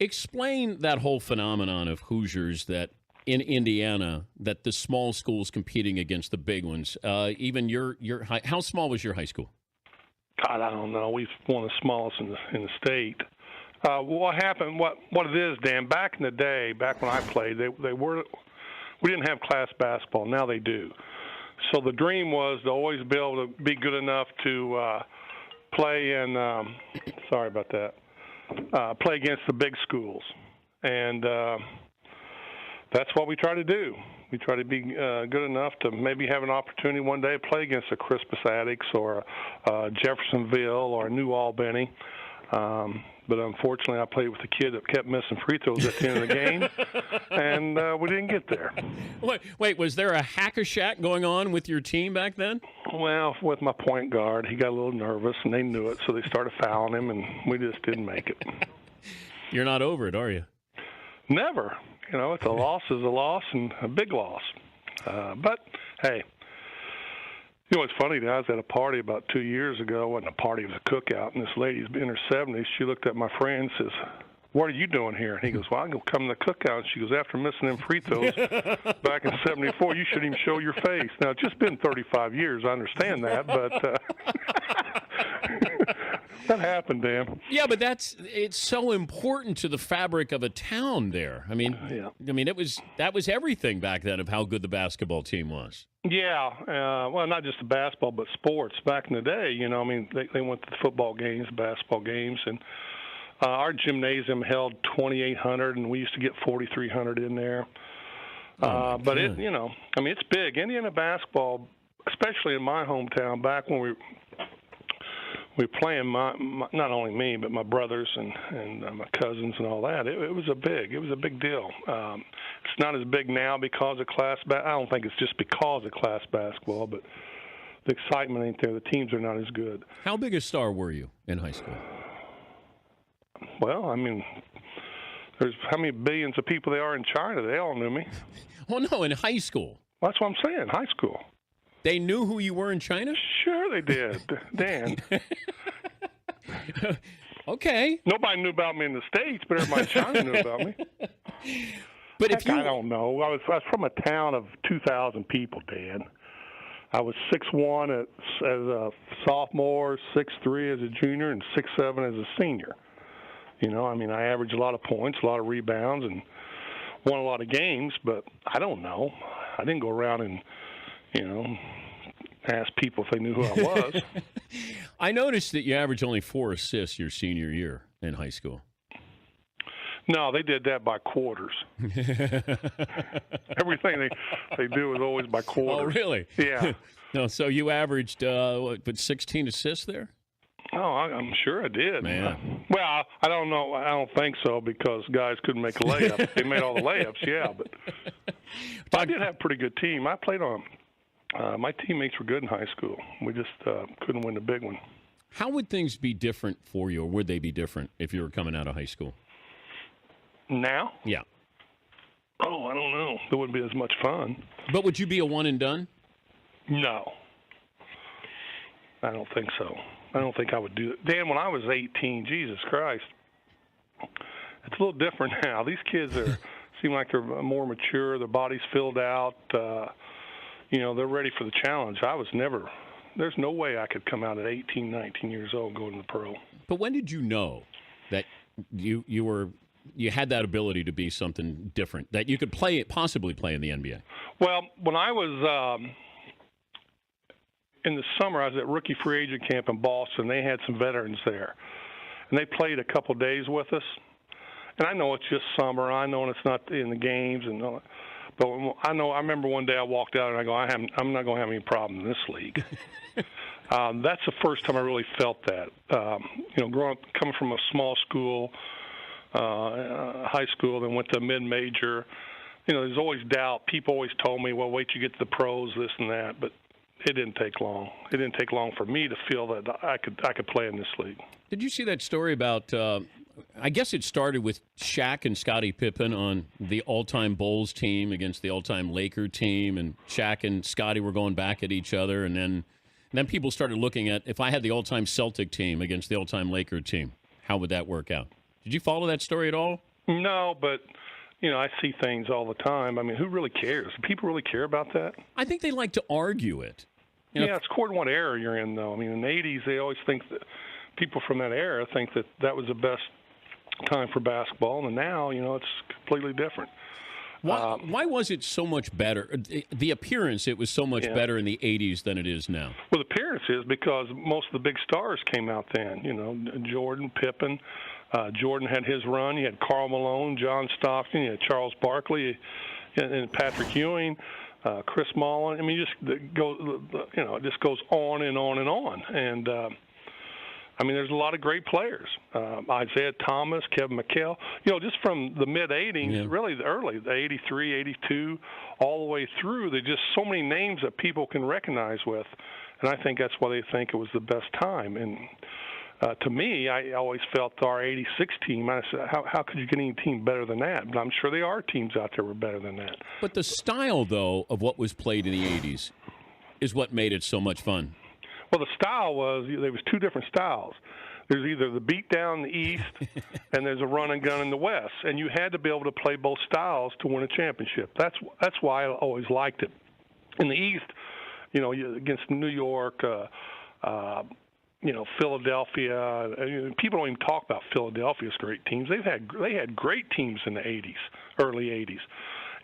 Explain that whole phenomenon of Hoosiers that in Indiana, that the small schools competing against the big ones. Even your how small was your high school? God, I don't know. We've one of the smallest in the state. What happened? What it is, Dan? Back in the day, back when I played, we didn't have class basketball. Now they do. So the dream was to always be able to be good enough to play in. Sorry about that. Play against the big schools, and that's what we try to do. We try to be good enough to maybe have an opportunity one day to play against a Crispus Attucks or Jeffersonville or New Albany. But unfortunately, I played with a kid that kept missing free throws at the end of the game, and we didn't get there. Wait, was there a hack-a-shack going on with your team back then? Well, with my point guard, he got a little nervous, and they knew it, so they started fouling him, and we just didn't make it. You're not over it, are you? Never. You know, it's a loss is a loss, and a big loss. But, hey. You know what's funny? I was at a party about 2 years ago. It wasn't a party, it was a cookout, and this lady's in her 70s. She looked at my friend and says, "What are you doing here?" And he goes, "Well, I'm going to come to the cookout." And she goes, "After missing them free throws back in '74, you shouldn't even show your face." Now, it's just been 35 years. I understand that, but that happened, Dan. Yeah, but it's so important to the fabric of a town there. I mean, that was everything back then of how good the basketball team was. Yeah, well, not just the basketball, but sports. Back in the day, you know, I mean, they went to the football games, basketball games, and our gymnasium held 2,800, and we used to get 4,300 in there. But it, you know, I mean, it's big. Indiana basketball, especially in my hometown, back when we were playing, not only me, but my brothers and my cousins and all that. It was a big deal. It's not as big now because of class. I don't think it's just because of class basketball, but the excitement ain't there. The teams are not as good. How big a star were you in high school? Well, I mean, there's how many billions of people there are in China. They all knew me. Well, no, in high school. That's what I'm saying, high school. They knew who you were in China? Sure they did, Dan. Okay. Nobody knew about me in the States, but everybody in China knew about me. But Heck, I don't know. I was from a town of 2,000 people, Dan. I was 6'1" as a sophomore, 6'3" as a junior, and 6'7" as a senior. You know, I mean, I averaged a lot of points, a lot of rebounds, and won a lot of games, but I don't know. I didn't go around and, you know, ask people if they knew who I was. I noticed that you averaged only 4 assists your senior year in high school. No, they did that by quarters. Everything they do is always by quarters. Oh, really? Yeah. No, so you averaged 16 assists there? Oh, I'm sure I did. Man. Well, I don't know. I don't think so because guys couldn't make a layup. They made all the layups, yeah. But I did have a pretty good team. I played on. My teammates were good in high school. We just couldn't win the big one. How would things be different for you, or would they be different if you were coming out of high school? Now? Yeah. Oh, I don't know. It wouldn't be as much fun. But would you be a one and done? No. I don't think so. I don't think I would do it. Dan, when I was 18, Jesus Christ, it's a little different now. These kids seem like they're more mature. Their body's filled out. You know, they're ready for the challenge. I was never. There's no way I could come out at 18, 19 years old and go to the pro. But when did you know that you had that ability to be something different, that you could possibly play in the NBA? Well, when I was in the summer, I was at rookie free agent camp in Boston. They had some veterans there, and they played a couple days with us. And I know it's just summer. I know it's not in the games, and all that. But I remember one day I walked out and I go, I'm not going to have any problem in this league. That's the first time I really felt that. You know, coming from a small school, high school, then went to mid-major. You know, there's always doubt. People always told me, well, wait till you get to the pros, this and that. But it didn't take long. It didn't take long for me to feel that I could play in this league. Did you see that story about I guess it started with Shaq and Scottie Pippen on the all-time Bulls team against the all-time Laker team, and Shaq and Scottie were going back at each other, and then people started looking at, if I had the all-time Celtic team against the all-time Laker team, how would that work out? Did you follow that story at all? No, but I see things all the time. I mean, who really cares? Do people really care about that? I think they like to argue it. Yeah, it's according to what era you're in, though. I mean, in the 80s, they always think that people from that era think that was the best time for basketball, and now, it's completely different. Why was it so much better? The appearance, it was so much better in the 80s than it is now. Well, the appearance is because most of the big stars came out then. Jordan, Pippen. Jordan had his run. You had Karl Malone, John Stockton, you had Charles Barkley, and Patrick Ewing, Chris Mullin. I mean, it just goes on and on and on. And there's a lot of great players. Isaiah Thomas, Kevin McHale. Just from the mid-'80s, really the early, the 83, 82, all the way through, there's just so many names that people can recognize with. And I think that's why they think it was the best time. And to me, I always felt our 86 team, I said, how could you get any team better than that? But I'm sure there are teams out there who were better than that. But the style, though, of what was played in the 80s is what made it so much fun. Well, the style there was two different styles. There's either the beat down in the East and there's a run and gun in the West. And you had to be able to play both styles to win a championship. That's why I always liked it. In the East, against New York, Philadelphia. People don't even talk about Philadelphia's great teams. They had great teams in the 80s, early 80s.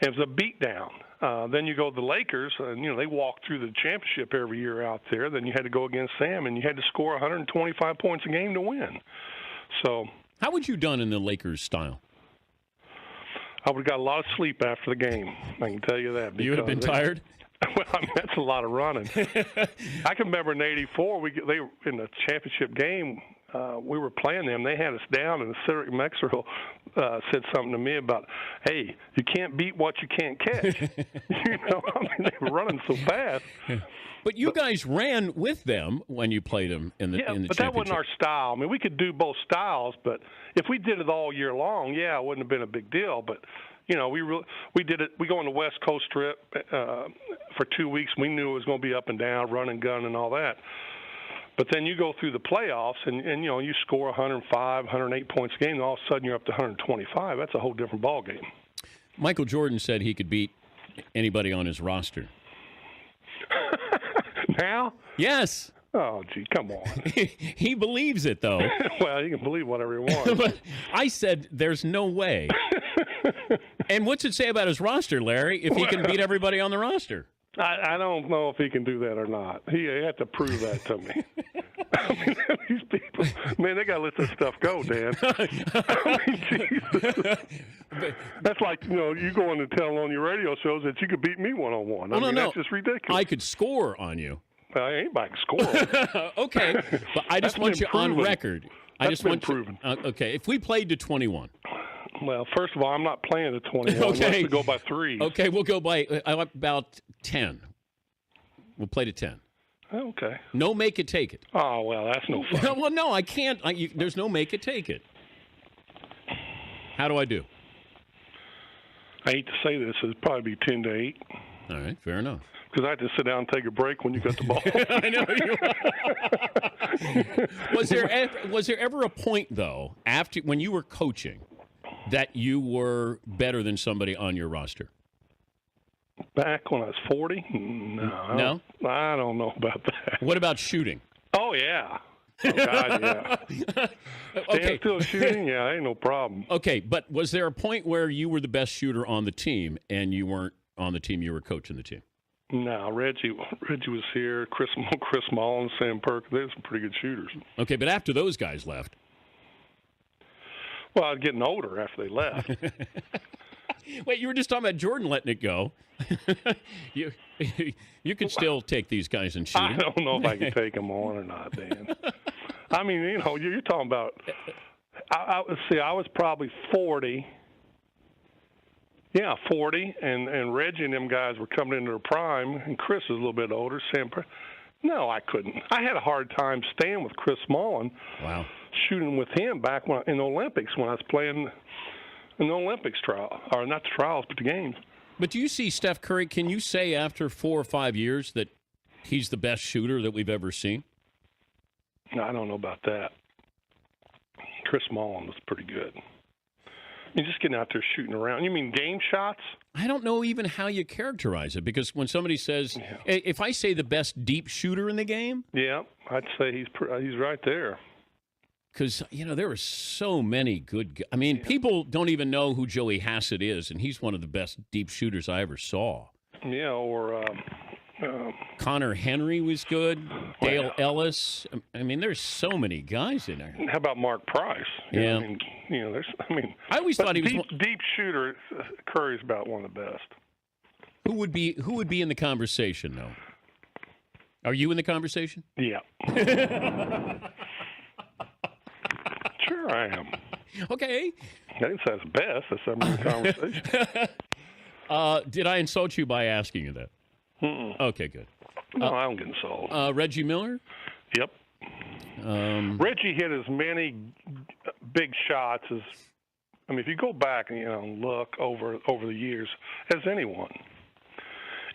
And it was a beatdown. Then you go to the Lakers, and they walk through the championship every year out there. Then you had to go against them, and you had to score 125 points a game to win. So, how would you done in the Lakers style? I would have got a lot of sleep after the game. I can tell you that. You would have been tired? Well, that's a lot of running. I can remember in '84, they were in the championship game. We were playing them. They had us down, and Cedric Maxwell said something to me about, "Hey, you can't beat what you can't catch." They were running so fast. But you guys ran with them when you played them in the but that wasn't our style. I mean, we could do both styles, but if we did it all year long, it wouldn't have been a big deal. But we did it. We go on the West Coast trip for 2 weeks. We knew it was going to be up and down, run and gun, and all that. But then you go through the playoffs, and you score 105, 108 points a game, and all of a sudden you're up to 125. That's a whole different ball game. Michael Jordan said he could beat anybody on his roster. Now? Yes. Oh, gee, come on. He believes it, though. Well, he can believe whatever he wants. But I said there's no way. And what's it say about his roster, Larry, if he can beat everybody on the roster? I don't know if he can do that or not. He had to prove that to me. These people, man, they got to let this stuff go, Dan. Jesus. That's like, you go on and tell on your radio shows that you could beat me one-on-one. No. That's just ridiculous. I could score on you. Anybody can score. Okay, but I just want you on record. That's been proven. Okay, if we played to 21. Well, first of all, I'm not playing to 21. Okay. We'll go by 3. Okay, we'll go by about 10. We'll play to 10. Okay. No make it, take it. Oh, well, that's no fun. Well, no, I can't. There's no make it, take it. How do I do? I hate to say this. It'd probably be 10-8. All right, fair enough. Because I had to sit down and take a break when you got the ball. I know you. Was there ever a point, though, when you were coaching, that you were better than somebody on your roster? Back when I was 40? No. I don't know about that. What about shooting? Oh, yeah. Oh, God, yeah. Okay. Still shooting? Yeah, ain't no problem. Okay, but was there a point where you were the best shooter on the team and you weren't on the team, you were coaching the team? No, Reggie was here. Chris Mullin, Sam Perk. They're some pretty good shooters. Okay, but after those guys left. Well, I was getting older after they left. Wait, you were just talking about Jordan letting it go. You could still take these guys and shoot. I don't know if I can take them on or not, Dan. I mean, you're talking about. I was probably 40. Yeah, 40, and Reggie and them guys were coming into their prime, and Chris is a little bit older. No, I couldn't. I had a hard time staying with Chris Mullin. Wow. Shooting with him back in the Olympics when I was playing in the Olympics trial, or not the trials, but the games. But do you see Steph Curry? Can you say after 4 or 5 years that he's the best shooter that we've ever seen? No, I don't know about that. Chris Mullin was pretty good. You're just getting out there shooting around. You mean game shots? I don't know even how you characterize it, because when somebody says, if I say the best deep shooter in the game, Yeah, I'd say he's right there. because, there are so many good I mean, people don't even know who Joey Hassett is, and he's one of the best deep shooters I ever saw. Yeah, or Connor Henry was good. Dale Ellis. I mean, there's so many guys in there. how about Mark Price? Yeah. I always thought he was deep shooter. Curry's about one of the best. Who would be in the conversation, though? Are you in the conversation? Yeah. Sure, I am. Okay. I didn't say it's best. I said I'm in the conversation. Did I insult you by asking you that? Mm-mm. Okay, good. No, I don't get insulted. Reggie Miller? Yep. Reggie hit as many big shots as, if you go back and look over the years, as anyone,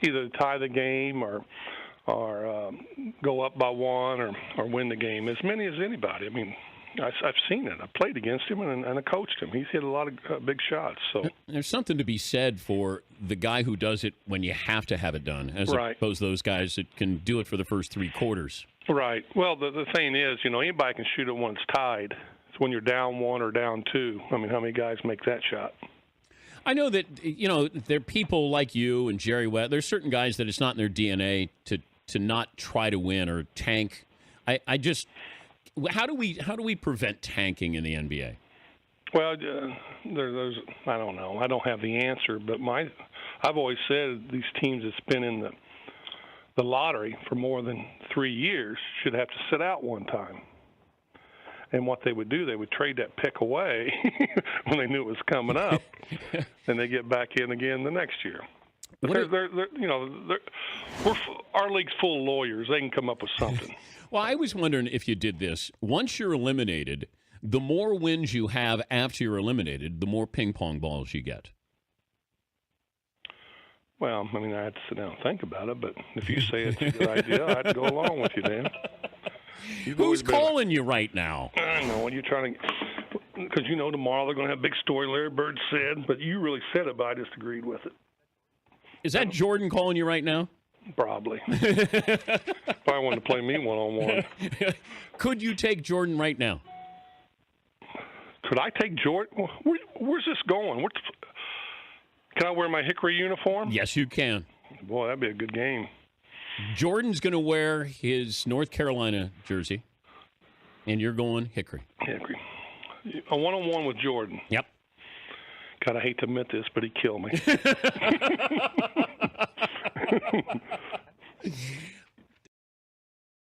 either tie the game or go up by one or win the game, as many as anybody. I've seen it. I played against him and I coached him. He's hit a lot of big shots. So there's something to be said for the guy who does it when you have to have it done, as opposed to those guys that can do it for the first three quarters. Right. Well, the thing is, anybody can shoot it when it's tied. It's when you're down one or down two. How many guys make that shot? I know that there are people like you and Jerry West. There's certain guys that it's not in their DNA to not try to win or tank. I just. How do we prevent tanking in the NBA? Well, there's I don't know. I don't have the answer, but I've always said these teams that's been in the lottery for more than 3 years should have to sit out one time. And what they would do, they would trade that pick away when they knew it was coming up, and they get back in again the next year. Our league's full of lawyers. They can come up with something. Well, I was wondering if you did this. Once you're eliminated, the more wins you have after you're eliminated, the more ping pong balls you get. Well, I had to sit down and think about it, but if you say it's a good idea, I'd go along with you, Dan. Who's calling you right now? I know. You're trying to... Because tomorrow they're going to have a big story, Larry Bird said, but you really said it, but I just agreed with it. Is that Jordan calling you right now? Probably. Probably wanted to play me one-on-one. Could you take Jordan right now? Could I take Jordan? Where's this going? Can I wear my Hickory uniform? Yes, you can. Boy, that'd be a good game. Jordan's going to wear his North Carolina jersey, and you're going Hickory. Hickory. A one-on-one with Jordan. Yep. God, I hate to admit this, but he'd kill me.